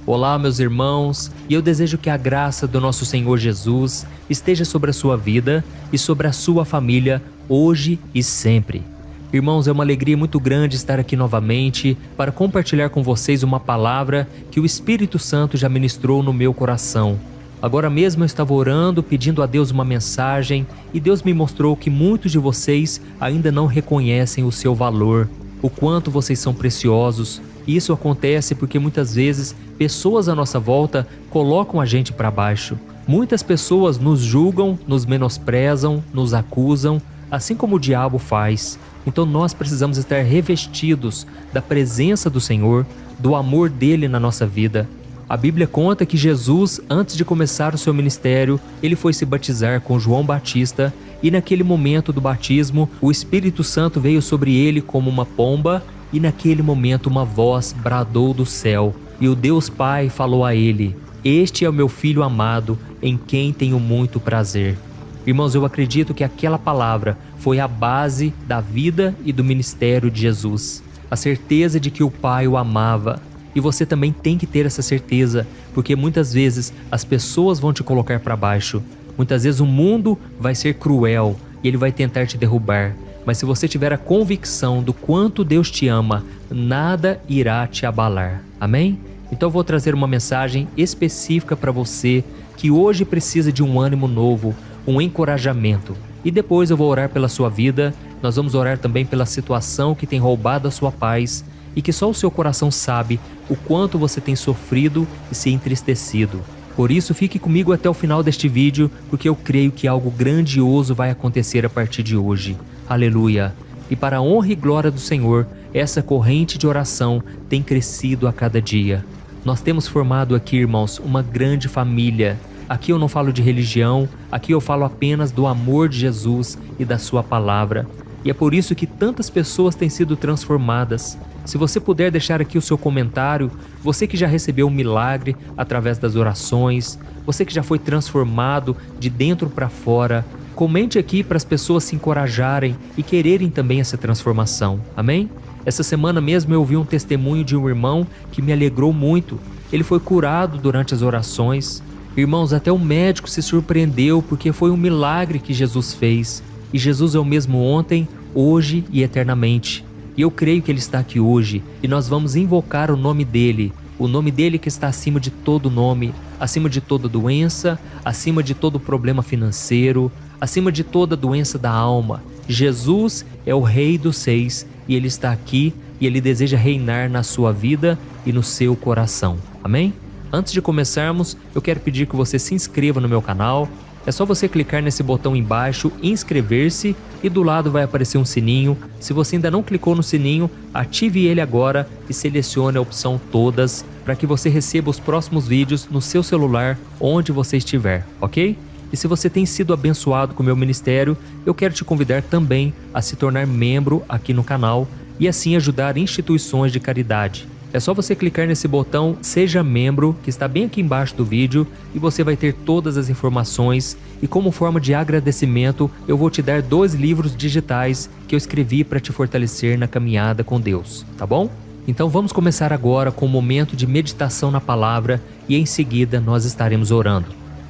Olá, meus irmãos, e eu desejo que a graça do nosso Senhor Jesus esteja sobre a sua vida e sobre a sua família, hoje e sempre. Irmãos, é uma alegria muito grande estar aqui novamente para compartilhar com vocês uma palavra que o Espírito Santo já ministrou no meu coração. Agora mesmo eu estava orando, pedindo a Deus uma mensagem, e Deus me mostrou que muitos de vocês ainda não reconhecem o seu valor, o quanto vocês são preciosos. Isso acontece porque muitas vezes pessoas à nossa volta colocam a gente para baixo. Muitas pessoas nos julgam, nos menosprezam, nos acusam, assim como o diabo faz. Então nós precisamos estar revestidos da presença do Senhor, do amor dele na nossa vida. A Bíblia conta que Jesus, antes de começar o seu ministério, ele foi se batizar com João Batista, e naquele momento do batismo, o Espírito Santo veio sobre ele como uma pomba, e naquele momento uma voz bradou do céu, e o Deus Pai falou a ele: "Este é o meu Filho amado, em quem tenho muito prazer." Irmãos, eu acredito que aquela palavra foi a base da vida e do ministério de Jesus. A certeza de que o Pai o amava. E você também tem que ter essa certeza, porque muitas vezes as pessoas vão te colocar para baixo. Muitas vezes o mundo vai ser cruel e ele vai tentar te derrubar. Mas se você tiver a convicção do quanto Deus te ama, nada irá te abalar. Amém? Então eu vou trazer uma mensagem específica para você que hoje precisa de um ânimo novo, um encorajamento. E depois eu vou orar pela sua vida, nós vamos orar também pela situação que tem roubado a sua paz e que só o seu coração sabe o quanto você tem sofrido e se entristecido. Por isso, fique comigo até o final deste vídeo, porque eu creio que algo grandioso vai acontecer a partir de hoje. Aleluia! E para a honra e glória do Senhor, essa corrente de oração tem crescido a cada dia. Nós temos formado aqui, irmãos, uma grande família. Aqui eu não falo de religião, aqui eu falo apenas do amor de Jesus e da sua palavra. E é por isso que tantas pessoas têm sido transformadas. Se você puder deixar aqui o seu comentário, você que já recebeu um milagre através das orações, você que já foi transformado de dentro para fora, comente aqui para as pessoas se encorajarem e quererem também essa transformação. Amém? Essa semana mesmo eu ouvi um testemunho de um irmão que me alegrou muito. Ele foi curado durante as orações. Irmãos, até o médico se surpreendeu porque foi um milagre que Jesus fez. E Jesus é o mesmo ontem, hoje e eternamente. E eu creio que Ele está aqui hoje e nós vamos invocar o nome dEle. O nome dEle que está acima de todo nome, acima de toda doença, acima de todo problema financeiro, acima de toda doença da alma. Jesus é o Rei dos Reis e Ele está aqui e Ele deseja reinar na sua vida e no seu coração. Amém? Antes de começarmos, eu quero pedir que você se inscreva no meu canal. É só você clicar nesse botão embaixo, inscrever-se, e do lado vai aparecer um sininho. Se você ainda não clicou no sininho, ative ele agora e selecione a opção todas para que você receba os próximos vídeos no seu celular, onde você estiver, ok? E se você tem sido abençoado com o meu ministério, eu quero te convidar também a se tornar membro aqui no canal e assim ajudar instituições de caridade. É só você clicar nesse botão Seja Membro, que está bem aqui embaixo do vídeo, e você vai ter todas as informações. E como forma de agradecimento, eu vou te dar 2 livros digitais que eu escrevi para te fortalecer na caminhada com Deus, tá bom? Então vamos começar agora com um momento de meditação na palavra e em seguida nós estaremos orando.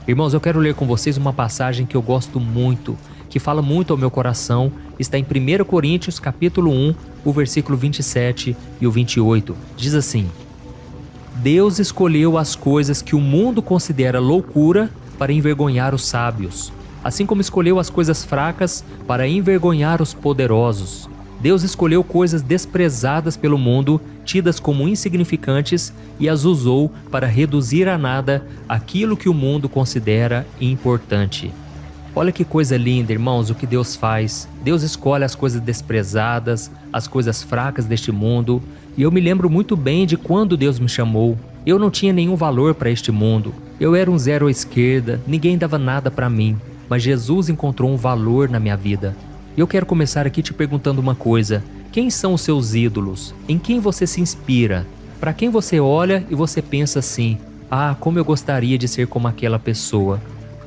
Irmãos, eu quero ler com vocês uma passagem que eu gosto muito, que fala muito ao meu coração. Está em 1 Coríntios capítulo 1, o versículo 27 e o 28. Diz assim: "Deus escolheu as coisas que o mundo considera loucura para envergonhar os sábios, assim como escolheu as coisas fracas para envergonhar os poderosos. Deus escolheu coisas desprezadas pelo mundo, tidas como insignificantes, e as usou para reduzir a nada aquilo que o mundo considera importante." Olha que coisa linda, irmãos, o que Deus faz. Deus escolhe as coisas desprezadas, as coisas fracas deste mundo. E eu me lembro muito bem de quando Deus me chamou. Eu não tinha nenhum valor para este mundo. Eu era um zero à esquerda, ninguém dava nada para mim. Mas Jesus encontrou um valor na minha vida. E eu quero começar aqui te perguntando uma coisa. Quem são os seus ídolos? Em quem você se inspira? Para quem você olha e você pensa assim: "Ah, como eu gostaria de ser como aquela pessoa."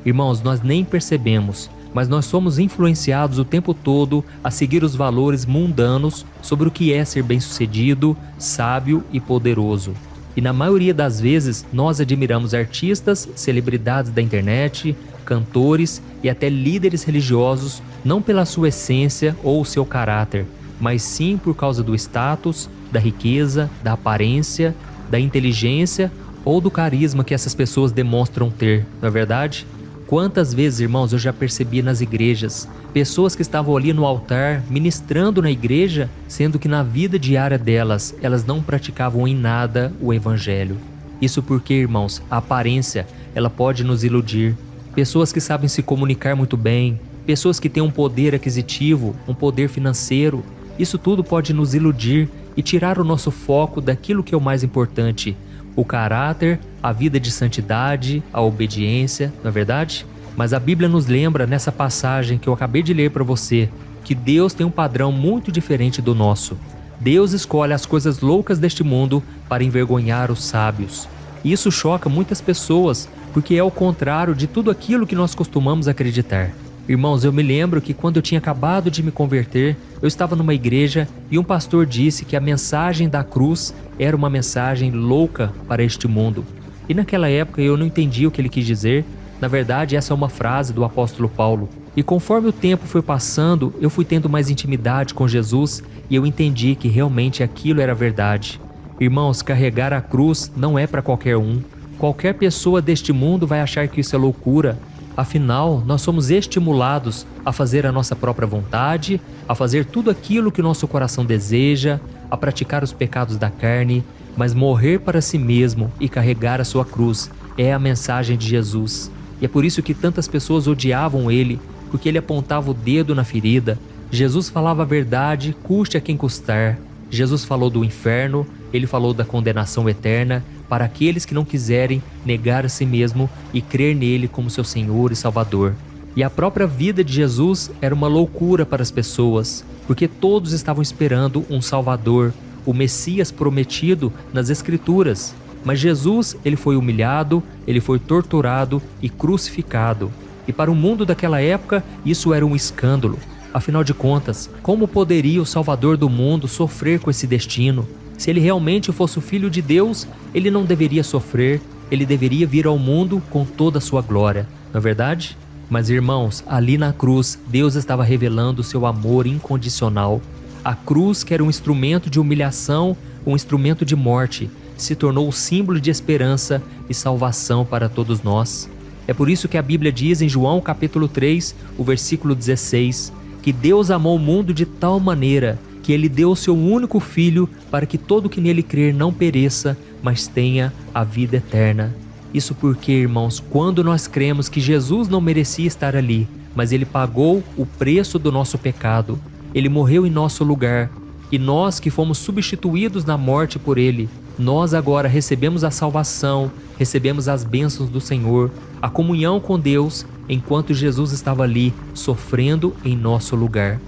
Irmãos, nós nem percebemos, mas nós somos influenciados o tempo todo a seguir os valores mundanos sobre o que é ser bem-sucedido, sábio e poderoso. E na maioria das vezes, nós admiramos artistas, celebridades da internet, cantores e até líderes religiosos, não pela sua essência ou o seu caráter, mas sim por causa do status, da riqueza, da aparência, da inteligência ou do carisma que essas pessoas demonstram ter, não é verdade? Quantas vezes, irmãos, eu já percebi nas igrejas, pessoas que estavam ali no altar, ministrando na igreja, sendo que na vida diária delas, elas não praticavam em nada o evangelho. Isso porque, irmãos, a aparência, ela pode nos iludir. Pessoas que sabem se comunicar muito bem, pessoas que têm um poder aquisitivo, um poder financeiro, isso tudo pode nos iludir e tirar o nosso foco daquilo que é o mais importante, o caráter, a vida de santidade, a obediência, não é verdade? Mas a Bíblia nos lembra nessa passagem que eu acabei de ler para você, que Deus tem um padrão muito diferente do nosso. Deus escolhe as coisas loucas deste mundo para envergonhar os sábios. E isso choca muitas pessoas, porque é o contrário de tudo aquilo que nós costumamos acreditar. Irmãos, eu me lembro que quando eu tinha acabado de me converter, eu estava numa igreja e um pastor disse que a mensagem da cruz era uma mensagem louca para este mundo. E naquela época eu não entendi o que ele quis dizer. Na verdade, essa é uma frase do apóstolo Paulo. E conforme o tempo foi passando, eu fui tendo mais intimidade com Jesus e eu entendi que realmente aquilo era verdade. Irmãos, carregar a cruz não é para qualquer um. Qualquer pessoa deste mundo vai achar que isso é loucura. Afinal, nós somos estimulados a fazer a nossa própria vontade, a fazer tudo aquilo que o nosso coração deseja, a praticar os pecados da carne, mas morrer para si mesmo e carregar a sua cruz é a mensagem de Jesus. E é por isso que tantas pessoas odiavam ele, porque ele apontava o dedo na ferida. Jesus falava a verdade, custe a quem custar. Jesus falou do inferno, ele falou da condenação eterna para aqueles que não quiserem negar a si mesmo e crer nele como seu Senhor e Salvador. E a própria vida de Jesus era uma loucura para as pessoas, porque todos estavam esperando um Salvador, o Messias prometido nas Escrituras. Mas Jesus, ele foi humilhado, ele foi torturado e crucificado. E para o mundo daquela época, isso era um escândalo. Afinal de contas, como poderia o Salvador do mundo sofrer com esse destino? Se ele realmente fosse o Filho de Deus, ele não deveria sofrer, ele deveria vir ao mundo com toda a sua glória, não é verdade? Mas irmãos, ali na cruz, Deus estava revelando o seu amor incondicional. A cruz, que era um instrumento de humilhação, um instrumento de morte, se tornou o símbolo de esperança e salvação para todos nós. É por isso que a Bíblia diz em João capítulo 3, o versículo 16, que Deus amou o mundo de tal maneira que ele deu o seu único filho para que todo que nele crer não pereça, mas tenha a vida eterna. Isso porque, irmãos, quando nós cremos que Jesus não merecia estar ali, mas ele pagou o preço do nosso pecado, ele morreu em nosso lugar, e nós que fomos substituídos na morte por ele, nós agora recebemos a salvação, recebemos as bênçãos do Senhor, a comunhão com Deus, enquanto Jesus estava ali sofrendo em nosso lugar.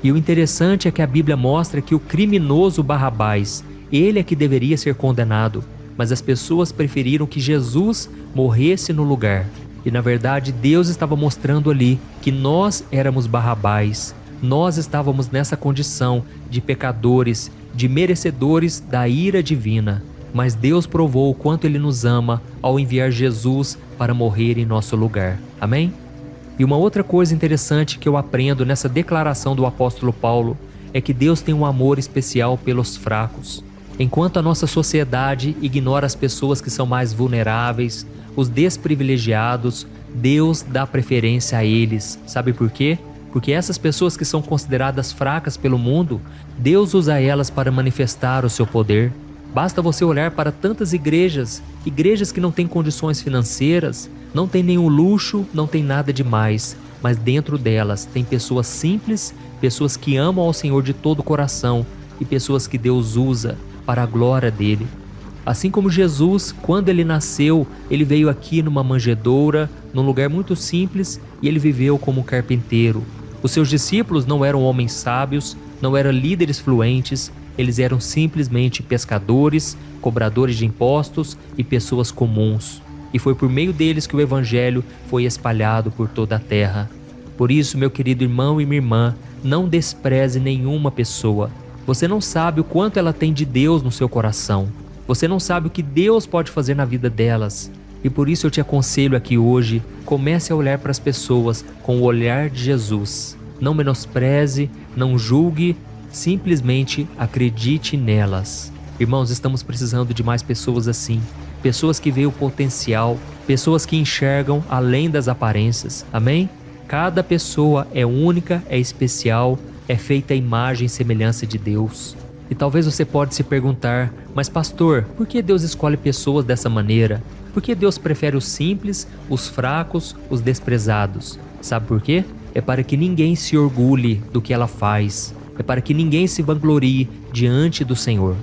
E o interessante é que a Bíblia mostra que o criminoso Barrabás, ele é que deveria ser condenado, mas as pessoas preferiram que Jesus morresse no lugar. E na verdade Deus estava mostrando ali que nós éramos Barrabás, nós estávamos nessa condição de pecadores, de merecedores da ira divina. Mas Deus provou o quanto Ele nos ama ao enviar Jesus para morrer em nosso lugar. Amém? E uma outra coisa interessante que eu aprendo nessa declaração do apóstolo Paulo é que Deus tem um amor especial pelos fracos. Enquanto a nossa sociedade ignora as pessoas que são mais vulneráveis, os desprivilegiados, Deus dá preferência a eles. Sabe por quê? Porque essas pessoas que são consideradas fracas pelo mundo, Deus usa elas para manifestar o seu poder. Basta você olhar para tantas igrejas que não têm condições financeiras, não têm nenhum luxo, não tem nada demais, mas dentro delas tem pessoas simples, pessoas que amam ao Senhor de todo o coração e pessoas que Deus usa para a glória dele. Assim como Jesus, quando ele nasceu, ele veio aqui numa manjedoura, num lugar muito simples, e ele viveu como um carpinteiro. Os seus discípulos não eram homens sábios, não eram líderes fluentes, eles eram simplesmente pescadores, cobradores de impostos e pessoas comuns. E foi por meio deles que o Evangelho foi espalhado por toda a terra. Por isso, meu querido irmão e minha irmã, não despreze nenhuma pessoa. Você não sabe o quanto ela tem de Deus no seu coração. Você não sabe o que Deus pode fazer na vida delas. E por isso eu te aconselho aqui hoje, comece a olhar para as pessoas com o olhar de Jesus. Não menospreze, não julgue, simplesmente acredite nelas. Irmãos, estamos precisando de mais pessoas assim. Pessoas que veem o potencial, pessoas que enxergam além das aparências. Amém? Cada pessoa é única, é especial, é feita à imagem e semelhança de Deus. E talvez você pode se perguntar, mas pastor, por que Deus escolhe pessoas dessa maneira? Por que Deus prefere os simples, os fracos, os desprezados? Sabe por quê? É para que ninguém se orgulhe do que ela faz. É para que ninguém se vanglorie diante do Senhor.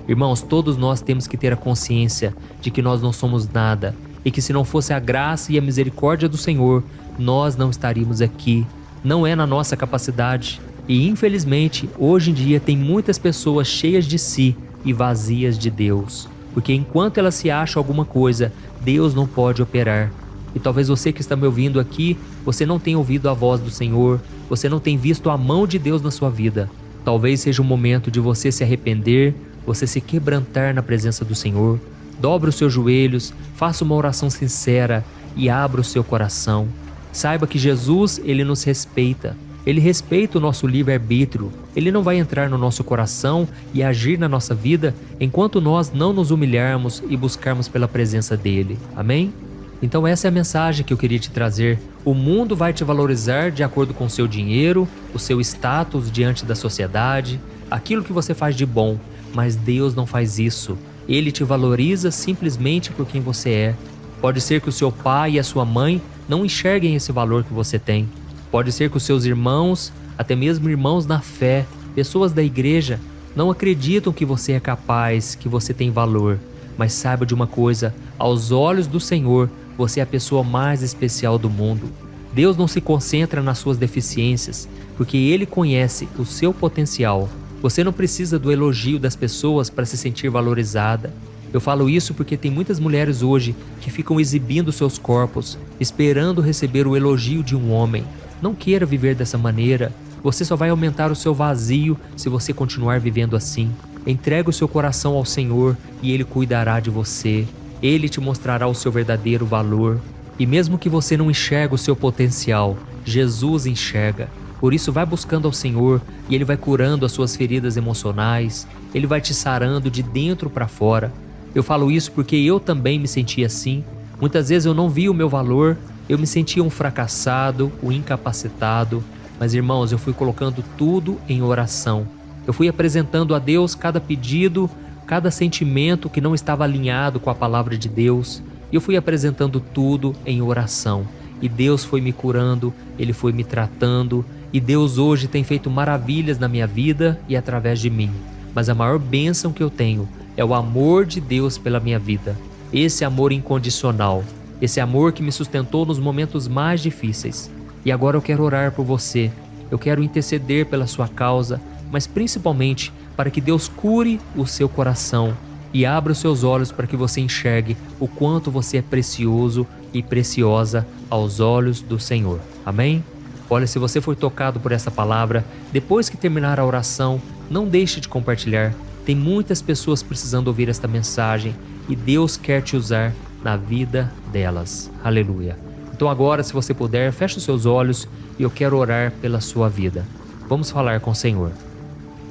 Irmãos, todos nós temos que ter a consciência de que nós não somos nada e que se não fosse a graça e a misericórdia do Senhor, nós não estaríamos aqui. Não é na nossa capacidade. E infelizmente, hoje em dia tem muitas pessoas cheias de si e vazias de Deus. Porque enquanto elas se acham alguma coisa, Deus não pode operar. E talvez você que está me ouvindo aqui, você não tenha ouvido a voz do Senhor, você não tenha visto a mão de Deus na sua vida. Talvez seja o momento de você se arrepender, você se quebrantar na presença do Senhor. Dobre os seus joelhos, faça uma oração sincera e abra o seu coração. Saiba que Jesus, Ele nos respeita. Ele respeita o nosso livre-arbítrio. Ele não vai entrar no nosso coração e agir na nossa vida enquanto nós não nos humilharmos e buscarmos pela presença dEle. Amém? Então essa é a mensagem que eu queria te trazer. O mundo vai te valorizar de acordo com o seu dinheiro, o seu status diante da sociedade, aquilo que você faz de bom. Mas Deus não faz isso. Ele te valoriza simplesmente por quem você é. Pode ser que o seu pai e a sua mãe não enxerguem esse valor que você tem. Pode ser que os seus irmãos, até mesmo irmãos na fé, pessoas da igreja, não acreditam que você é capaz, que você tem valor. Mas saiba de uma coisa, aos olhos do Senhor, você é a pessoa mais especial do mundo. Deus não se concentra nas suas deficiências, porque Ele conhece o seu potencial. Você não precisa do elogio das pessoas para se sentir valorizada. Eu falo isso porque tem muitas mulheres hoje que ficam exibindo seus corpos, esperando receber o elogio de um homem. Não queira viver dessa maneira. Você só vai aumentar o seu vazio se você continuar vivendo assim. Entregue o seu coração ao Senhor e Ele cuidará de você. Ele te mostrará o seu verdadeiro valor. E mesmo que você não enxergue o seu potencial, Jesus enxerga. Por isso vai buscando ao Senhor e Ele vai curando as suas feridas emocionais. Ele vai te sarando de dentro para fora. Eu falo isso porque eu também me sentia assim. Muitas vezes eu não via o meu valor. Eu me sentia um fracassado, um incapacitado. Mas irmãos, eu fui colocando tudo em oração. Eu fui apresentando a Deus cada pedido, cada sentimento que não estava alinhado com a palavra de Deus. E eu fui apresentando tudo em oração. E Deus foi me curando, Ele foi me tratando. E Deus hoje tem feito maravilhas na minha vida e através de mim. Mas a maior bênção que eu tenho é o amor de Deus pela minha vida. Esse amor incondicional. Esse amor que me sustentou nos momentos mais difíceis. E agora eu quero orar por você. Eu quero interceder pela sua causa, mas principalmente para que Deus cure o seu coração e abra os seus olhos para que você enxergue o quanto você é precioso e preciosa aos olhos do Senhor. Amém? Olha, se você foi tocado por essa palavra, depois que terminar a oração, não deixe de compartilhar. Tem muitas pessoas precisando ouvir esta mensagem e Deus quer te usar na vida delas. Aleluia. Então agora, se você puder, feche os seus olhos e eu quero orar pela sua vida. Vamos falar com o Senhor.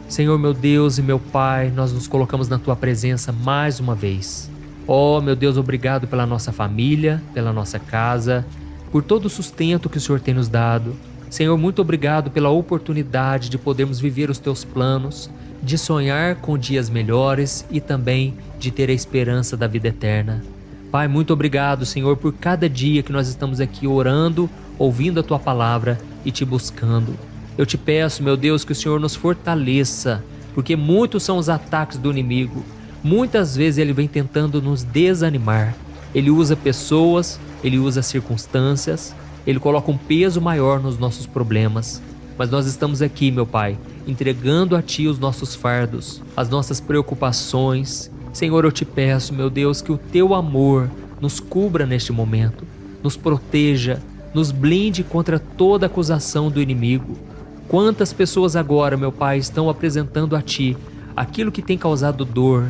Senhor, meu Deus e meu Pai, nós nos colocamos na Tua presença mais uma vez. Oh, meu Deus, obrigado pela nossa família, pela nossa casa, por todo o sustento que o Senhor tem nos dado. Senhor, muito obrigado pela oportunidade de podermos viver os Teus planos, de sonhar com dias melhores e também de ter a esperança da vida eterna. Pai, muito obrigado, Senhor, por cada dia que nós estamos aqui orando, ouvindo a Tua palavra e Te buscando. Eu te peço, meu Deus, que o Senhor nos fortaleça, porque muitos são os ataques do inimigo. Muitas vezes ele vem tentando nos desanimar. Ele usa pessoas, ele usa circunstâncias, ele coloca um peso maior nos nossos problemas. Mas nós estamos aqui, meu Pai, entregando a Ti os nossos fardos, as nossas preocupações. Senhor, eu te peço, meu Deus, que o Teu amor nos cubra neste momento, nos proteja, nos blinde contra toda acusação do inimigo. Quantas pessoas agora, meu Pai, estão apresentando a Ti aquilo que tem causado dor,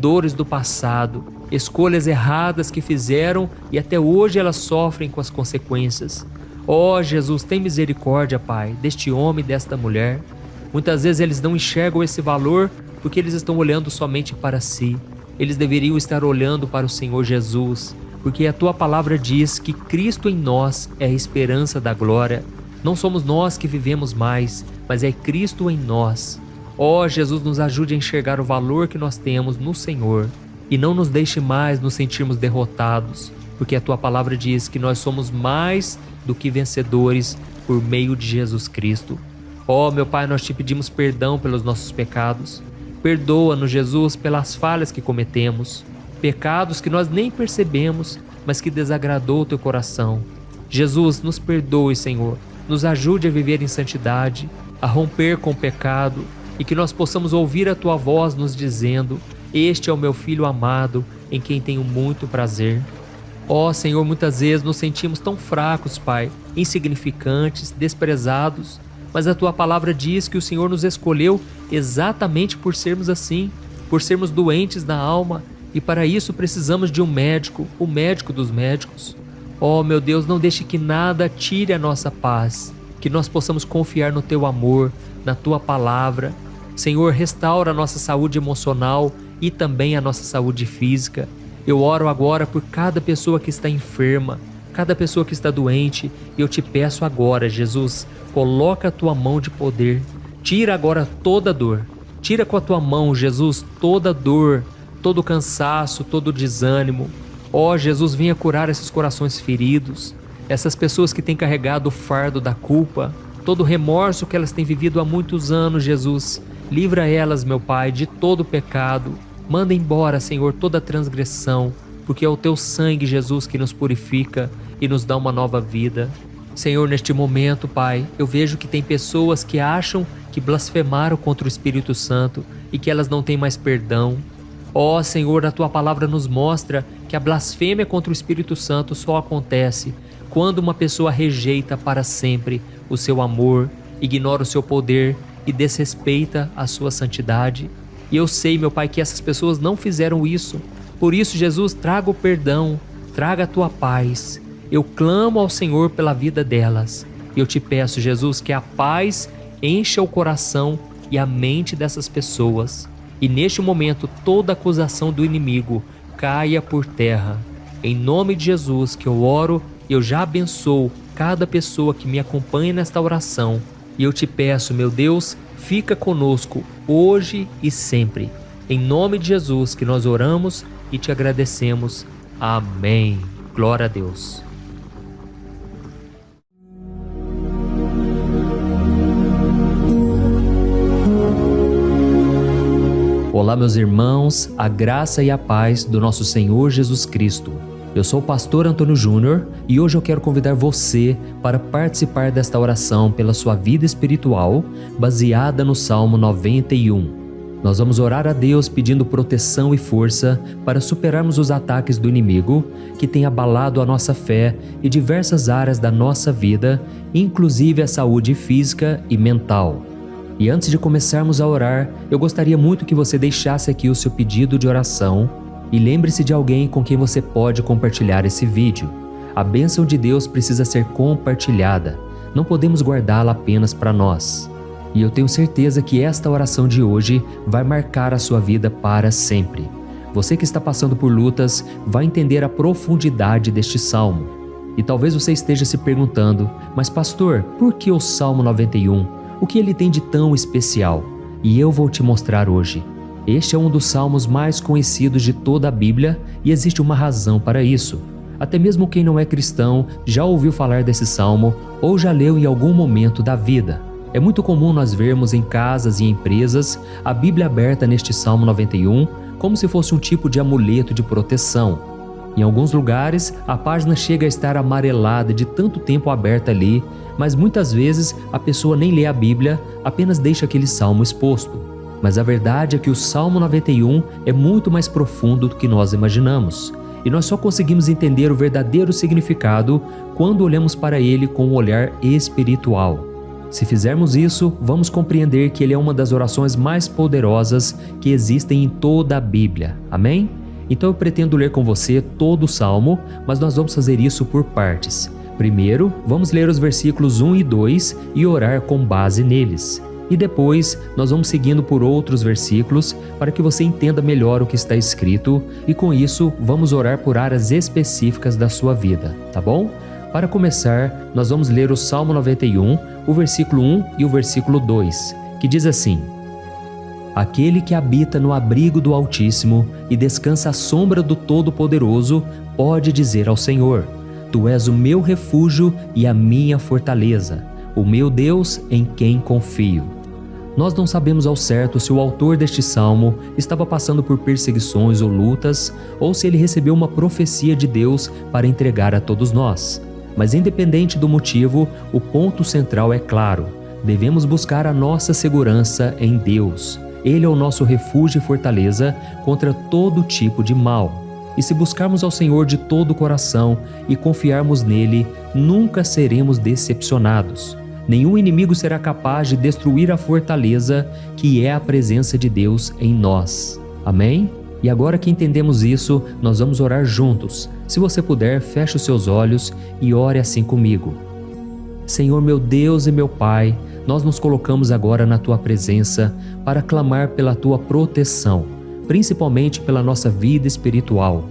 dores do passado, escolhas erradas que fizeram e até hoje elas sofrem com as consequências. Ó Jesus, tem misericórdia, Pai, deste homem e desta mulher. Muitas vezes eles não enxergam esse valor porque eles estão olhando somente para si. Eles deveriam estar olhando para o Senhor Jesus, porque a Tua palavra diz que Cristo em nós é a esperança da glória. Não somos nós que vivemos mais, mas é Cristo em nós. Ó Jesus, nos ajude a enxergar o valor que nós temos no Senhor e não nos deixe mais nos sentirmos derrotados, porque a Tua palavra diz que nós somos mais do que vencedores por meio de Jesus Cristo. Ó meu Pai, nós Te pedimos perdão pelos nossos pecados. Perdoa-nos, Jesus, pelas falhas que cometemos, pecados que nós nem percebemos, mas que desagradou o Teu coração. Jesus, nos perdoe, Senhor, nos ajude a viver em santidade, a romper com o pecado e que nós possamos ouvir a Tua voz nos dizendo: este é o meu Filho amado, em quem tenho muito prazer. Ó Senhor, muitas vezes nos sentimos tão fracos, Pai, insignificantes, desprezados, mas a Tua palavra diz que o Senhor nos escolheu exatamente por sermos assim, por sermos doentes na alma, e para isso precisamos de um médico, o médico dos médicos. Ó meu Deus, não deixe que nada tire a nossa paz, que nós possamos confiar no Teu amor, na Tua palavra. Senhor, restaura a nossa saúde emocional e também a nossa saúde física. Eu oro agora por cada pessoa que está enferma, cada pessoa que está doente, e eu Te peço agora, Jesus, coloca a Tua mão de poder, tira agora toda dor, tira com a Tua mão, Jesus, toda dor, todo cansaço, todo desânimo. Ó Jesus, venha curar esses corações feridos, essas pessoas que têm carregado o fardo da culpa, todo o remorso que elas têm vivido há muitos anos, Jesus. Livra elas, meu Pai, de todo pecado. Manda embora, Senhor, toda transgressão, porque é o Teu sangue, Jesus, que nos purifica e nos dá uma nova vida. Senhor, neste momento, Pai, eu vejo que tem pessoas que acham que blasfemaram contra o Espírito Santo e que elas não têm mais perdão. Ó Senhor, a Tua palavra nos mostra que a blasfêmia contra o Espírito Santo só acontece quando uma pessoa rejeita para sempre o Seu amor, ignora o Seu poder e desrespeita a Sua santidade. E eu sei, meu Pai, que essas pessoas não fizeram isso. Por isso, Jesus, traga o perdão, traga a Tua paz. Eu clamo ao Senhor pela vida delas. Eu Te peço, Jesus, que a paz encha o coração e a mente dessas pessoas. E neste momento, toda acusação do inimigo caia por terra. Em nome de Jesus que eu oro, eu já abençoo cada pessoa que me acompanha nesta oração. E eu Te peço, meu Deus, fica conosco hoje e sempre. Em nome de Jesus que nós oramos e Te agradecemos. Amém. Glória a Deus. Olá, meus irmãos, a graça e a paz do nosso Senhor Jesus Cristo. Eu sou o pastor Antônio Júnior e hoje eu quero convidar você para participar desta oração pela sua vida espiritual, baseada no Salmo 91. Nós vamos orar a Deus pedindo proteção e força para superarmos os ataques do inimigo que tem abalado a nossa fé e diversas áreas da nossa vida, inclusive a saúde física e mental. E antes de começarmos a orar, eu gostaria muito que você deixasse aqui o seu pedido de oração e lembre-se de alguém com quem você pode compartilhar esse vídeo. A bênção de Deus precisa ser compartilhada, não podemos guardá-la apenas para nós. E eu tenho certeza que esta oração de hoje vai marcar a sua vida para sempre. Você que está passando por lutas vai entender a profundidade deste salmo. E talvez você esteja se perguntando, mas pastor, por que o Salmo 91? O que ele tem de tão especial? E eu vou te mostrar hoje. Este é um dos salmos mais conhecidos de toda a Bíblia e existe uma razão para isso. Até mesmo quem não é cristão já ouviu falar desse salmo ou já leu em algum momento da vida. É muito comum nós vermos em casas e empresas a Bíblia aberta neste Salmo 91 como se fosse um tipo de amuleto de proteção. Em alguns lugares, a página chega a estar amarelada de tanto tempo aberta ali, mas muitas vezes a pessoa nem lê a Bíblia, apenas deixa aquele salmo exposto. Mas a verdade é que o Salmo 91 é muito mais profundo do que nós imaginamos. E nós só conseguimos entender o verdadeiro significado quando olhamos para ele com um olhar espiritual. Se fizermos isso, vamos compreender que ele é uma das orações mais poderosas que existem em toda a Bíblia. Amém? Então eu pretendo ler com você todo o Salmo, mas nós vamos fazer isso por partes. Primeiro, vamos ler os versículos 1 e 2 e orar com base neles. E depois, nós vamos seguindo por outros versículos para que você entenda melhor o que está escrito e com isso, vamos orar por áreas específicas da sua vida, tá bom? Para começar, nós vamos ler o Salmo 91, o versículo 1 e o versículo 2, que diz assim: Aquele que habita no abrigo do Altíssimo e descansa à sombra do Todo-Poderoso pode dizer ao Senhor: Tu és o meu refúgio e a minha fortaleza, o meu Deus em quem confio. Nós não sabemos ao certo se o autor deste salmo estava passando por perseguições ou lutas, ou se ele recebeu uma profecia de Deus para entregar a todos nós. Mas independente do motivo, o ponto central é claro: devemos buscar a nossa segurança em Deus. Ele é o nosso refúgio e fortaleza contra todo tipo de mal. E se buscarmos ao Senhor de todo o coração e confiarmos nele, nunca seremos decepcionados. Nenhum inimigo será capaz de destruir a fortaleza que é a presença de Deus em nós. Amém? E agora que entendemos isso, nós vamos orar juntos. Se você puder, feche os seus olhos e ore assim comigo. Senhor meu Deus e meu Pai, nós nos colocamos agora na Tua presença para clamar pela Tua proteção, principalmente pela nossa vida espiritual.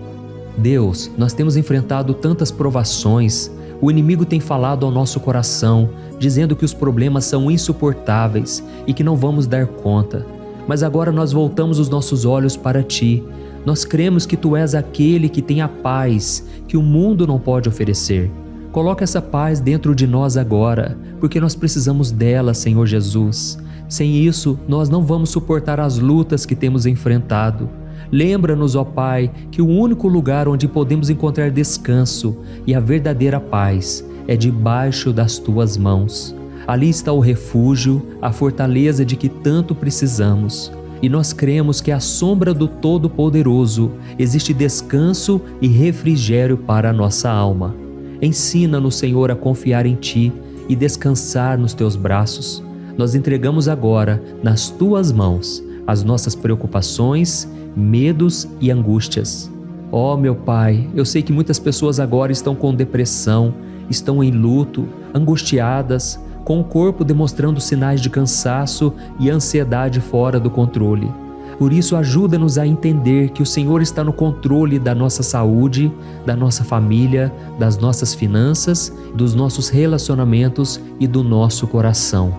Deus, nós temos enfrentado tantas provações, o inimigo tem falado ao nosso coração, dizendo que os problemas são insuportáveis e que não vamos dar conta. Mas agora nós voltamos os nossos olhos para Ti. Nós cremos que Tu és aquele que tem a paz que o mundo não pode oferecer. Coloca essa paz dentro de nós agora, porque nós precisamos dela, Senhor Jesus. Sem isso, nós não vamos suportar as lutas que temos enfrentado. Lembra-nos, ó Pai, que o único lugar onde podemos encontrar descanso e a verdadeira paz é debaixo das Tuas mãos. Ali está o refúgio, a fortaleza de que tanto precisamos. E nós cremos que à sombra do Todo-Poderoso existe descanso e refrigério para a nossa alma. Ensina-nos, Senhor, a confiar em Ti e descansar nos Teus braços. Nós entregamos agora, nas Tuas mãos, as nossas preocupações, medos e angústias. Ó meu Pai, eu sei que muitas pessoas agora estão com depressão, estão em luto, angustiadas, com o corpo demonstrando sinais de cansaço e ansiedade fora do controle. Por isso, ajuda-nos a entender que o Senhor está no controle da nossa saúde, da nossa família, das nossas finanças, dos nossos relacionamentos e do nosso coração.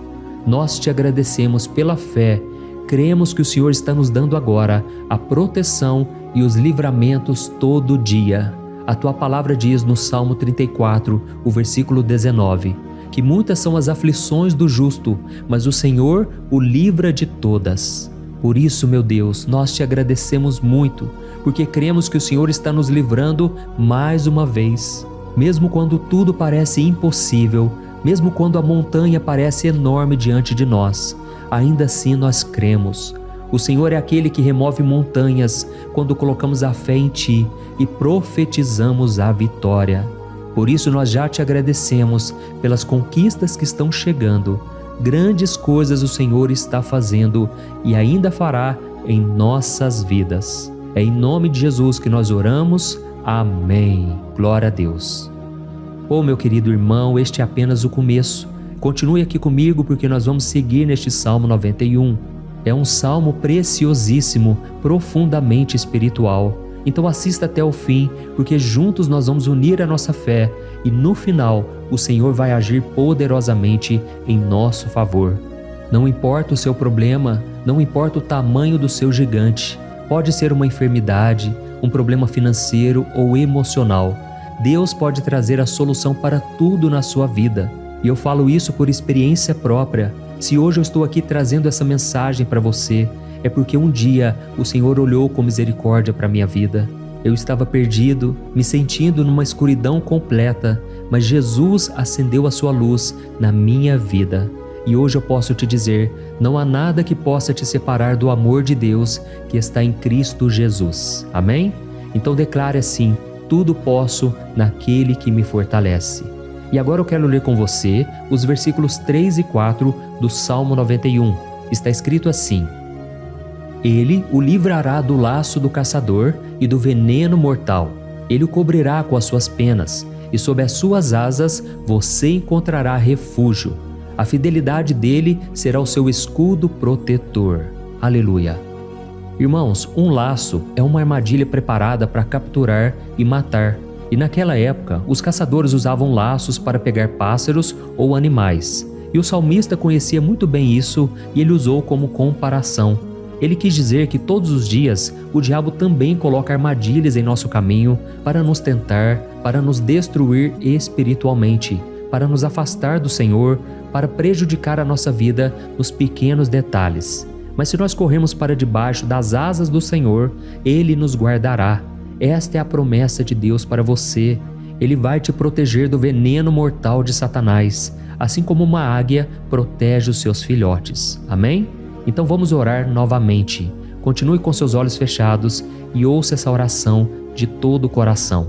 Nós Te agradecemos pela fé. Cremos que o Senhor está nos dando agora a proteção e os livramentos todo dia. A Tua palavra diz no Salmo 34, o versículo 19, que muitas são as aflições do justo, mas o Senhor o livra de todas. Por isso, meu Deus, nós Te agradecemos muito, porque cremos que o Senhor está nos livrando mais uma vez. Mesmo quando tudo parece impossível, mesmo quando a montanha parece enorme diante de nós, ainda assim nós cremos. O Senhor é aquele que remove montanhas quando colocamos a fé em Ti e profetizamos a vitória. Por isso nós já Te agradecemos pelas conquistas que estão chegando. Grandes coisas o Senhor está fazendo e ainda fará em nossas vidas. É em nome de Jesus que nós oramos. Amém. Glória a Deus. Oh, meu querido irmão, este é apenas o começo. Continue aqui comigo porque nós vamos seguir neste Salmo 91. É um salmo preciosíssimo, profundamente espiritual. Então assista até o fim, porque juntos nós vamos unir a nossa fé e no final o Senhor vai agir poderosamente em nosso favor. Não importa o seu problema, não importa o tamanho do seu gigante. Pode ser uma enfermidade, um problema financeiro ou emocional. Deus pode trazer a solução para tudo na sua vida. E eu falo isso por experiência própria. Se hoje eu estou aqui trazendo essa mensagem para você, é porque um dia o Senhor olhou com misericórdia para a minha vida. Eu estava perdido, me sentindo numa escuridão completa, mas Jesus acendeu a sua luz na minha vida. E hoje eu posso te dizer, não há nada que possa te separar do amor de Deus que está em Cristo Jesus. Amém? Então declare assim: tudo posso naquele que me fortalece. E agora eu quero ler com você os versículos 3 e 4 do Salmo 91. Está escrito assim: Ele o livrará do laço do caçador e do veneno mortal. Ele o cobrirá com as suas penas, e sob as suas asas você encontrará refúgio. A fidelidade dele será o seu escudo protetor. Aleluia. Irmãos, um laço é uma armadilha preparada para capturar e matar. E naquela época, os caçadores usavam laços para pegar pássaros ou animais. E o salmista conhecia muito bem isso e ele usou como comparação. Ele quis dizer que todos os dias o diabo também coloca armadilhas em nosso caminho para nos tentar, para nos destruir espiritualmente, para nos afastar do Senhor, para prejudicar a nossa vida nos pequenos detalhes. Mas se nós corrermos para debaixo das asas do Senhor, Ele nos guardará. Esta é a promessa de Deus para você. Ele vai te proteger do veneno mortal de Satanás, assim como uma águia protege os seus filhotes. Amém? Então vamos orar novamente. Continue com seus olhos fechados e ouça essa oração de todo o coração.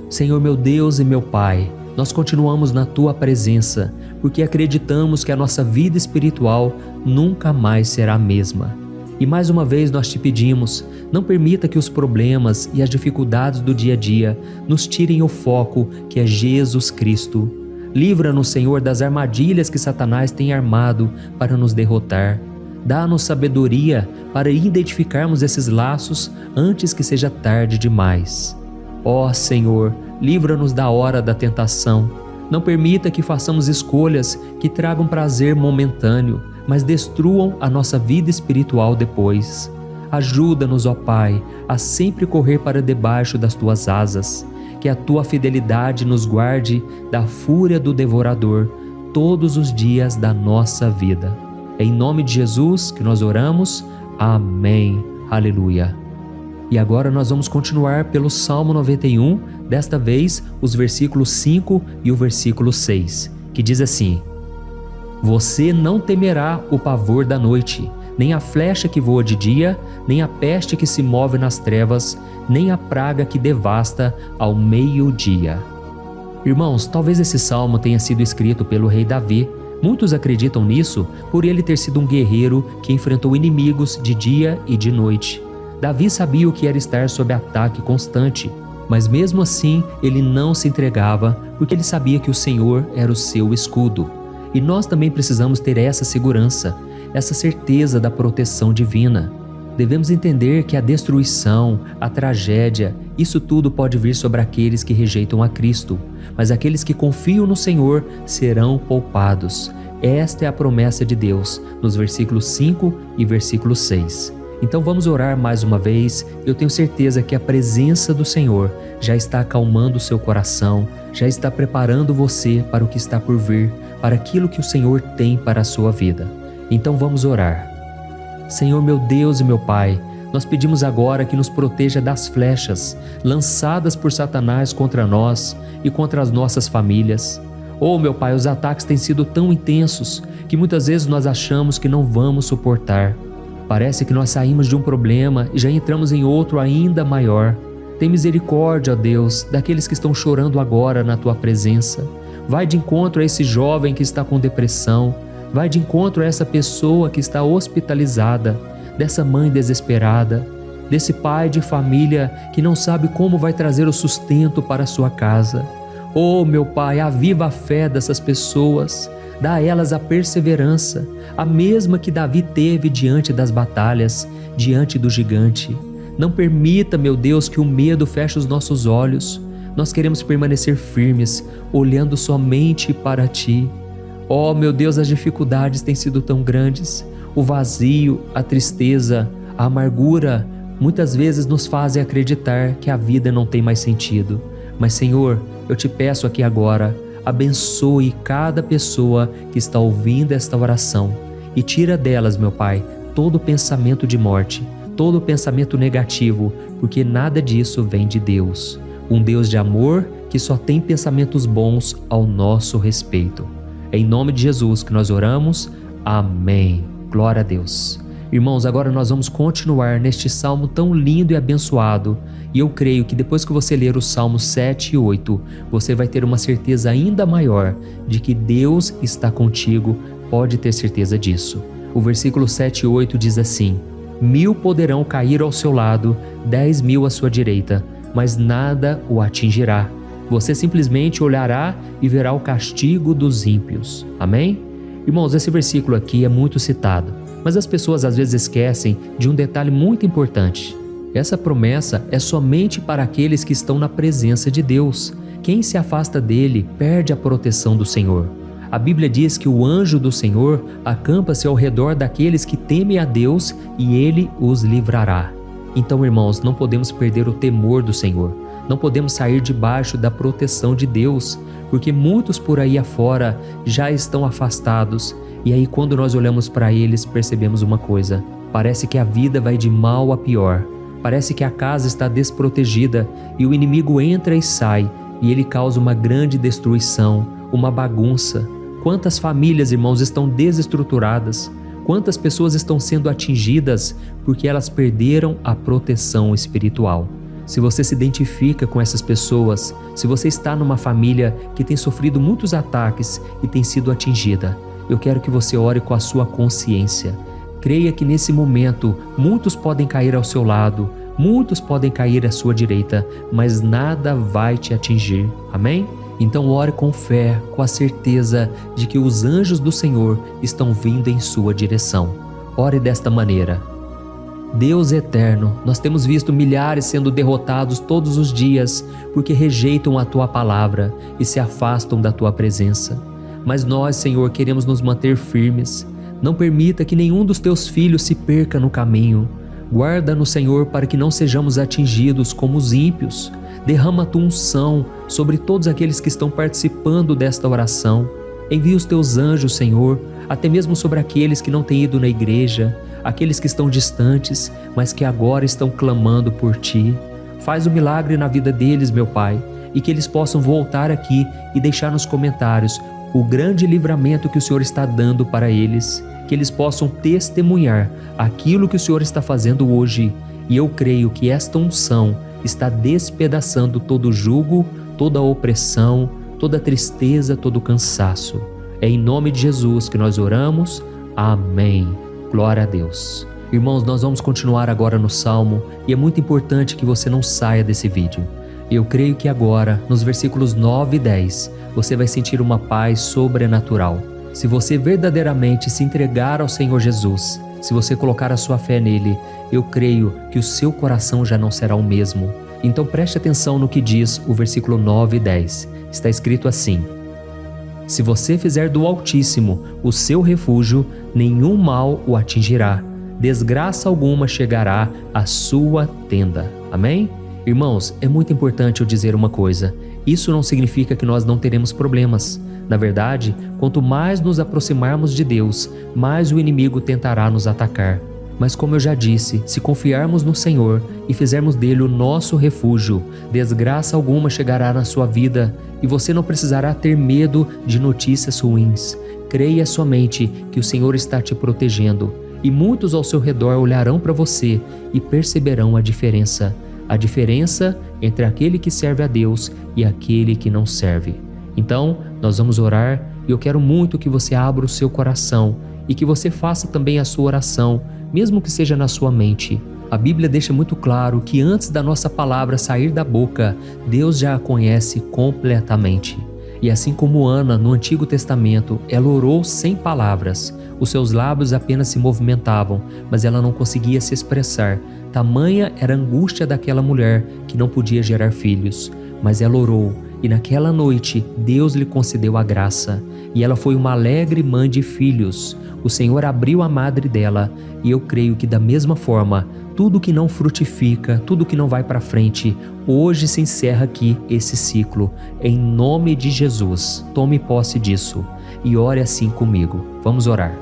Senhor meu Deus e meu Pai, nós continuamos na Tua presença, porque acreditamos que a nossa vida espiritual nunca mais será a mesma. E mais uma vez nós te pedimos, não permita que os problemas e as dificuldades do dia a dia nos tirem o foco que é Jesus Cristo. Livra-nos, Senhor, das armadilhas que Satanás tem armado para nos derrotar. Dá-nos sabedoria para identificarmos esses laços antes que seja tarde demais. Ó Senhor, livra-nos da hora da tentação. Não permita que façamos escolhas que tragam prazer momentâneo, mas destruam a nossa vida espiritual depois. Ajuda-nos, ó Pai, a sempre correr para debaixo das Tuas asas. Que a Tua fidelidade nos guarde da fúria do devorador todos os dias da nossa vida. É em nome de Jesus que nós oramos. Amém. Aleluia. E agora nós vamos continuar pelo Salmo 91, desta vez os versículos 5 e o versículo 6, que diz assim: Você não temerá o pavor da noite, nem a flecha que voa de dia, nem a peste que se move nas trevas, nem a praga que devasta ao meio-dia. Irmãos, talvez esse salmo tenha sido escrito pelo rei Davi. Muitos acreditam nisso por ele ter sido um guerreiro que enfrentou inimigos de dia e de noite. Davi sabia o que era estar sob ataque constante, mas mesmo assim ele não se entregava porque ele sabia que o Senhor era o seu escudo. E nós também precisamos ter essa segurança, essa certeza da proteção divina. Devemos entender que a destruição, a tragédia, isso tudo pode vir sobre aqueles que rejeitam a Cristo, mas aqueles que confiam no Senhor serão poupados. Esta é a promessa de Deus, nos versículos 5 e versículo 6. Então vamos orar mais uma vez. Eu tenho certeza que a presença do Senhor já está acalmando o seu coração, já está preparando você para o que está por vir, para aquilo que o Senhor tem para a sua vida. Então vamos orar. Senhor meu Deus e meu Pai, nós pedimos agora que nos proteja das flechas lançadas por Satanás contra nós e contra as nossas famílias. Oh meu Pai, os ataques têm sido tão intensos que muitas vezes nós achamos que não vamos suportar. Parece que nós saímos de um problema e já entramos em outro ainda maior. Tem misericórdia, ó Deus, daqueles que estão chorando agora na Tua presença. Vai de encontro a esse jovem que está com depressão. Vai de encontro a essa pessoa que está hospitalizada, dessa mãe desesperada, desse pai de família que não sabe como vai trazer o sustento para a sua casa. Oh, meu Pai, aviva a fé dessas pessoas, dá a elas a perseverança, a mesma que Davi teve diante das batalhas, diante do gigante. Não permita, meu Deus, que o medo feche os nossos olhos. Nós queremos permanecer firmes, olhando somente para Ti. Oh, meu Deus, as dificuldades têm sido tão grandes. O vazio, a tristeza, a amargura, muitas vezes nos fazem acreditar que a vida não tem mais sentido. Mas, Senhor, eu te peço aqui agora, abençoe cada pessoa que está ouvindo esta oração e tira delas, meu Pai, todo pensamento de morte, todo pensamento negativo, porque nada disso vem de Deus. Um Deus de amor que só tem pensamentos bons ao nosso respeito. É em nome de Jesus que nós oramos. Amém. Glória a Deus. Irmãos, agora nós vamos continuar neste salmo tão lindo e abençoado. E eu creio que depois que você ler os salmos 7 e 8, você vai ter uma certeza ainda maior de que Deus está contigo, pode ter certeza disso. O versículo 7 e 8 diz assim: 1000 poderão cair ao seu lado, 10.000 à sua direita, mas nada o atingirá. Você simplesmente olhará e verá o castigo dos ímpios. Amém? Irmãos, esse versículo aqui é muito citado, mas as pessoas às vezes esquecem de um detalhe muito importante. Essa promessa é somente para aqueles que estão na presença de Deus. Quem se afasta dele perde a proteção do Senhor. A Bíblia diz que o anjo do Senhor acampa-se ao redor daqueles que temem a Deus e ele os livrará. Então, irmãos, não podemos perder o temor do Senhor. Não podemos sair debaixo da proteção de Deus, porque muitos por aí afora já estão afastados. E aí, quando nós olhamos para eles, percebemos uma coisa: parece que a vida vai de mal a pior. Parece que a casa está desprotegida e o inimigo entra e sai, e ele causa uma grande destruição, uma bagunça. Quantas famílias, irmãos, estão desestruturadas? Quantas pessoas estão sendo atingidas porque elas perderam a proteção espiritual? Se você se identifica com essas pessoas, se você está numa família que tem sofrido muitos ataques e tem sido atingida, eu quero que você ore com a sua consciência. Creia que nesse momento muitos podem cair ao seu lado, muitos podem cair à sua direita, mas nada vai te atingir. Amém? Então ore com fé, com a certeza de que os anjos do Senhor estão vindo em sua direção. Ore desta maneira: Deus eterno, nós temos visto milhares sendo derrotados todos os dias porque rejeitam a Tua palavra e se afastam da Tua presença. Mas nós, Senhor, queremos nos manter firmes. Não permita que nenhum dos Teus filhos se perca no caminho. Guarda-nos, Senhor, para que não sejamos atingidos como os ímpios. Derrama a Tua unção sobre todos aqueles que estão participando desta oração. Envia os Teus anjos, Senhor, até mesmo sobre aqueles que não têm ido na igreja, aqueles que estão distantes, mas que agora estão clamando por Ti. Faz um milagre na vida deles, meu Pai, e que eles possam voltar aqui e deixar nos comentários o grande livramento que o Senhor está dando para eles, que eles possam testemunhar aquilo que o Senhor está fazendo hoje. E eu creio que esta unção está despedaçando todo jugo, toda opressão, toda tristeza, todo cansaço. É em nome de Jesus que nós oramos. Amém. Glória a Deus. Irmãos, nós vamos continuar agora no Salmo e é muito importante que você não saia desse vídeo. Eu creio que agora, nos versículos 9 e 10, você vai sentir uma paz sobrenatural. Se você verdadeiramente se entregar ao Senhor Jesus, se você colocar a sua fé nele, eu creio que o seu coração já não será o mesmo. Então preste atenção no que diz o versículo 9 e 10. Está escrito assim: se você fizer do Altíssimo o seu refúgio, nenhum mal o atingirá, desgraça alguma chegará à sua tenda. Amém? Irmãos, é muito importante eu dizer uma coisa: isso não significa que nós não teremos problemas. Na verdade, quanto mais nos aproximarmos de Deus, mais o inimigo tentará nos atacar. Mas como eu já disse, se confiarmos no Senhor e fizermos dele o nosso refúgio, desgraça alguma chegará na sua vida e você não precisará ter medo de notícias ruins. Creia somente que o Senhor está te protegendo e muitos ao seu redor olharão para você e perceberão a diferença entre aquele que serve a Deus e aquele que não serve. Então, nós vamos orar e eu quero muito que você abra o seu coração e que você faça também a sua oração, mesmo que seja na sua mente. A Bíblia deixa muito claro que antes da nossa palavra sair da boca, Deus já a conhece completamente. E assim como Ana, no Antigo Testamento, ela orou sem palavras. Os seus lábios apenas se movimentavam, mas ela não conseguia se expressar. Tamanha era a angústia daquela mulher que não podia gerar filhos. Mas ela orou, e naquela noite Deus lhe concedeu a graça. E ela foi uma alegre mãe de filhos. O Senhor abriu a madre dela, e eu creio que da mesma forma, tudo que não frutifica, tudo que não vai para frente, hoje se encerra aqui esse ciclo. Em nome de Jesus, tome posse disso e ore assim comigo. Vamos orar.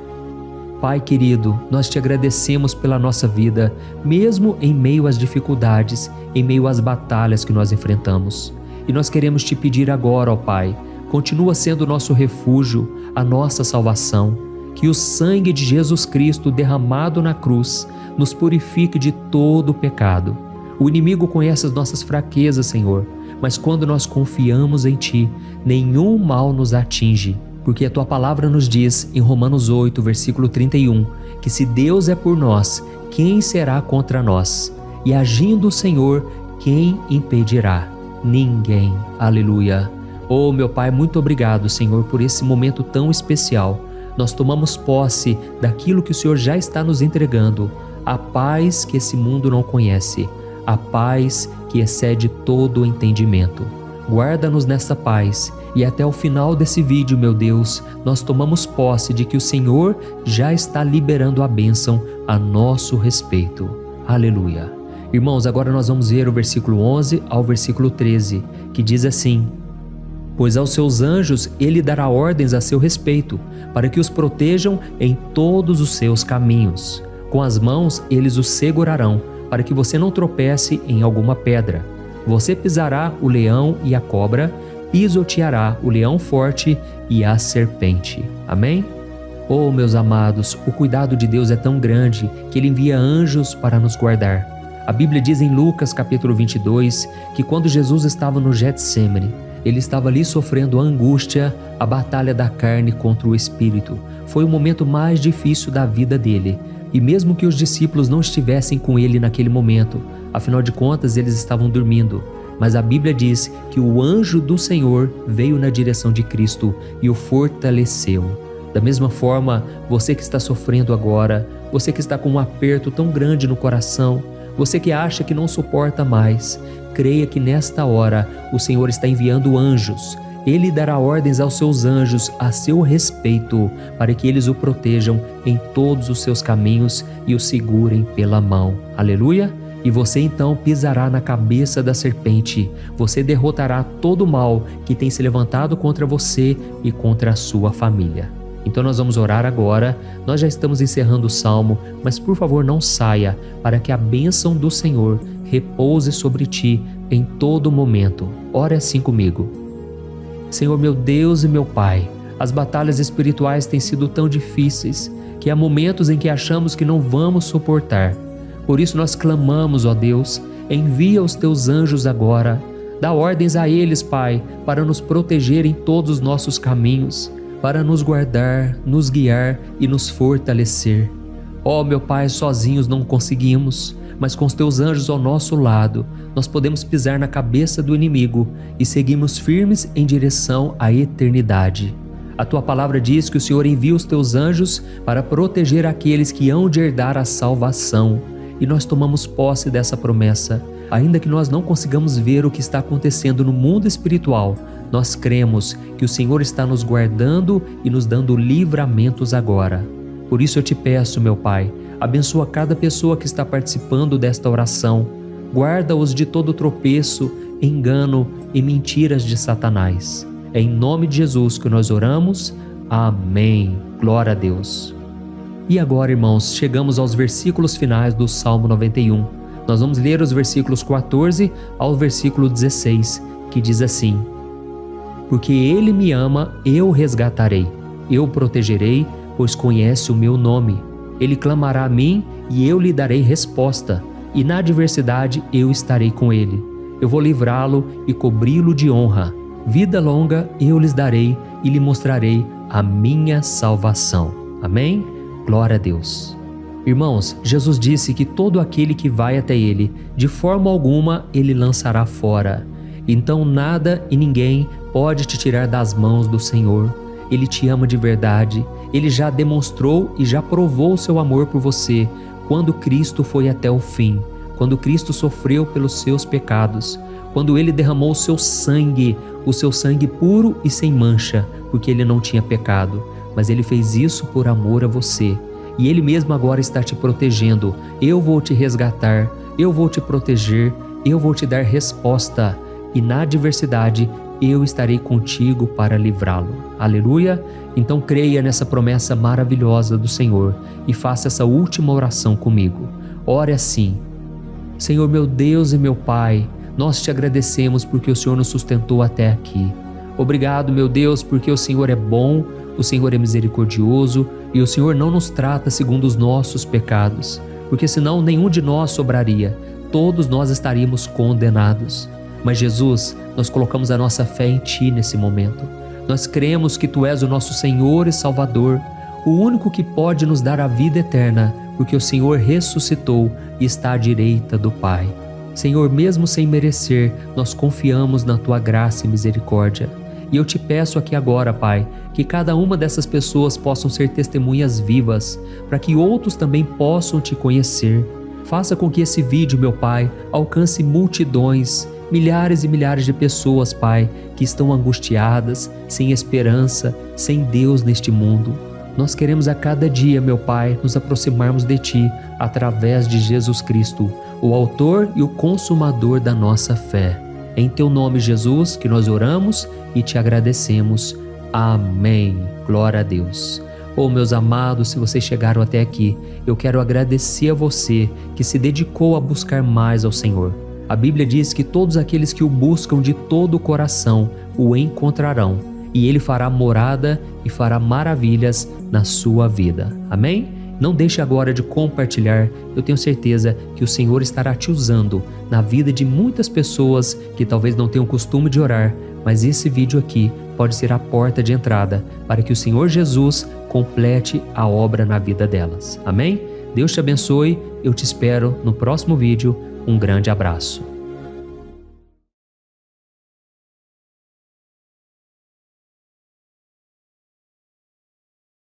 Pai querido, nós te agradecemos pela nossa vida, mesmo em meio às dificuldades, em meio às batalhas que nós enfrentamos. E nós queremos te pedir agora, ó Pai, continua sendo o nosso refúgio, a nossa salvação. Que o sangue de Jesus Cristo derramado na cruz nos purifique de todo o pecado. O inimigo conhece as nossas fraquezas, Senhor, mas quando nós confiamos em Ti, nenhum mal nos atinge, porque a Tua palavra nos diz em Romanos 8, versículo 31, que se Deus é por nós, quem será contra nós? E agindo o Senhor, quem impedirá? Ninguém. Aleluia. Oh, meu Pai, muito obrigado, Senhor, por esse momento tão especial. Nós tomamos posse daquilo que o Senhor já está nos entregando, a paz que esse mundo não conhece, a paz que excede todo o entendimento. Guarda-nos nessa paz e até o final desse vídeo, meu Deus, nós tomamos posse de que o Senhor já está liberando a bênção a nosso respeito. Aleluia. Irmãos, agora nós vamos ver o versículo 11 ao versículo 13, que diz assim: Pois aos seus anjos ele dará ordens a seu respeito, para que os protejam em todos os seus caminhos. Com as mãos eles os segurarão, para que você não tropece em alguma pedra. Você pisará o leão e a cobra, pisoteará o leão forte e a serpente. Amém? Oh, meus amados, o cuidado de Deus é tão grande que Ele envia anjos para nos guardar. A Bíblia diz em Lucas capítulo 22 que quando Jesus estava no Getsêmani, Ele estava ali sofrendo a angústia, a batalha da carne contra o espírito. Foi o momento mais difícil da vida dele. E mesmo que os discípulos não estivessem com ele naquele momento, afinal de contas eles estavam dormindo, mas a Bíblia diz que o anjo do Senhor veio na direção de Cristo e o fortaleceu. Da mesma forma, você que está sofrendo agora, você que está com um aperto tão grande no coração, você que acha que não suporta mais, creia que nesta hora o Senhor está enviando anjos. Ele dará ordens aos seus anjos a seu respeito, para que eles o protejam em todos os seus caminhos e o segurem pela mão. Aleluia! E você então pisará na cabeça da serpente. Você derrotará todo o mal que tem se levantado contra você e contra a sua família. Então nós vamos orar agora. Nós já estamos encerrando o salmo, mas por favor não saia, para que a bênção do Senhor repouse sobre ti em todo momento. Ore assim comigo. Senhor, meu Deus e meu Pai, as batalhas espirituais têm sido tão difíceis que há momentos em que achamos que não vamos suportar. Por isso nós clamamos, ó Deus, envia os teus anjos agora. Dá ordens a eles, Pai, para nos proteger em todos os nossos caminhos, para nos guardar, nos guiar e nos fortalecer. Ó meu Pai, sozinhos não conseguimos, mas com os teus anjos ao nosso lado, nós podemos pisar na cabeça do inimigo e seguimos firmes em direção à eternidade. A tua palavra diz que o Senhor envia os teus anjos para proteger aqueles que hão de herdar a salvação. E nós tomamos posse dessa promessa. Ainda que nós não consigamos ver o que está acontecendo no mundo espiritual, nós cremos que o Senhor está nos guardando e nos dando livramentos agora. Por isso eu te peço, meu Pai, abençoa cada pessoa que está participando desta oração. Guarda-os de todo tropeço, engano e mentiras de Satanás. É em nome de Jesus que nós oramos. Amém. Glória a Deus. E agora, irmãos, chegamos aos versículos finais do Salmo 91. Nós vamos ler os versículos 14 ao versículo 16, que diz assim: Porque Ele me ama, eu o resgatarei. Eu o protegerei, pois conhece o meu nome. Ele clamará a mim e eu lhe darei resposta, e na adversidade eu estarei com ele. Eu vou livrá-lo e cobri-lo de honra. Vida longa eu lhes darei e lhe mostrarei a minha salvação. Amém? Glória a Deus. Irmãos, Jesus disse que todo aquele que vai até ele, de forma alguma ele lançará fora. Então nada e ninguém pode te tirar das mãos do Senhor. Ele te ama de verdade. Ele já demonstrou e já provou o seu amor por você quando Cristo foi até o fim, quando Cristo sofreu pelos seus pecados, quando Ele derramou o seu sangue puro e sem mancha, porque Ele não tinha pecado, mas Ele fez isso por amor a você. E Ele mesmo agora está te protegendo. Eu vou te resgatar, eu vou te proteger, eu vou te dar resposta, e na adversidade eu estarei contigo para livrá-lo. Aleluia! Então creia nessa promessa maravilhosa do Senhor e faça essa última oração comigo. Ore assim: Senhor, meu Deus e meu Pai, nós te agradecemos porque o Senhor nos sustentou até aqui. Obrigado, meu Deus, porque o Senhor é bom, o Senhor é misericordioso e o Senhor não nos trata segundo os nossos pecados, porque senão nenhum de nós sobraria, todos nós estaríamos condenados. Mas Jesus, nós colocamos a nossa fé em Ti nesse momento. Nós cremos que Tu és o nosso Senhor e Salvador, o único que pode nos dar a vida eterna, porque o Senhor ressuscitou e está à direita do Pai. Senhor, mesmo sem merecer, nós confiamos na Tua graça e misericórdia. E eu Te peço aqui agora, Pai, que cada uma dessas pessoas possam ser testemunhas vivas, para que outros também possam Te conhecer. Faça com que esse vídeo, meu Pai, alcance multidões, milhares e milhares de pessoas, Pai, que estão angustiadas, sem esperança, sem Deus neste mundo. Nós queremos a cada dia, meu Pai, nos aproximarmos de Ti através de Jesus Cristo, o autor e o consumador da nossa fé. Em Teu nome, Jesus, que nós oramos e Te agradecemos. Amém. Glória a Deus. Oh, meus amados, se vocês chegaram até aqui, eu quero agradecer a você que se dedicou a buscar mais ao Senhor. A Bíblia diz que todos aqueles que o buscam de todo o coração o encontrarão, e Ele fará morada e fará maravilhas na sua vida. Amém? Não deixe agora de compartilhar, eu tenho certeza que o Senhor estará te usando na vida de muitas pessoas que talvez não tenham o costume de orar, mas esse vídeo aqui pode ser a porta de entrada para que o Senhor Jesus complete a obra na vida delas. Amém? Deus te abençoe, eu te espero no próximo vídeo. Um grande abraço.